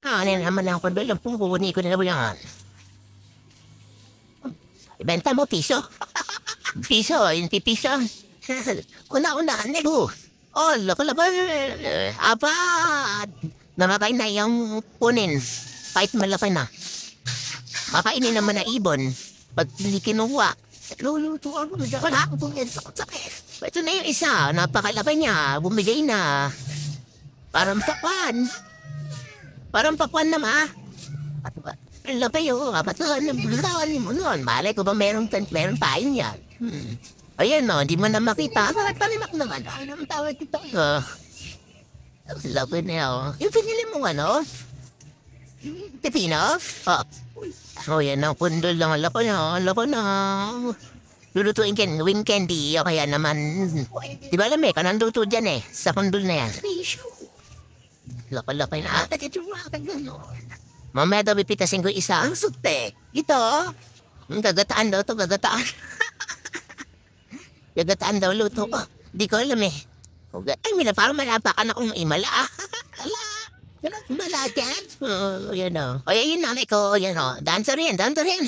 Ano naman ang kundol ng puhuni ko na naman yan. Ibenta mo, piso. Piso, yung piso. Una-una, nego. Oh, loko laban. Abad. Namatay na yung punin. Kahit malaki na. Makainin naman na ibon. Pag hindi kinuha. Luluto ako. Wala akong sakit. Ito na yung isa. Napakalaki niya. Bumigay na. Parang pakwan. Parang pakwan na ma. Laki yun. Kapatuhan. Bulawan mo nun. Malay ko ba meron pain yan. Ayan no, hindi mo na makita. Palimak naman. Ay, naman tawag dito. Laki na yun. Yung pinili mo ano? Pipino? Oh, yan ang pundol lang. Lako na. Lako na. Lulutuin wing candy. O kaya naman. Di ba alam eh, kanang luto dyan eh. Sa pundol na yan. Laki-laki na. Mamaya daw pipitasin ko isa. Ang sute. Ito. Gagataan daw to, gagataan. Gagataan daw luto ko. Di ko alam eh. Ay, mila, parang malapakan akong imala. Ala. Mala dyan. Yan o. O, yun nanay ko. Yan o. Dancer yan, dancer yan.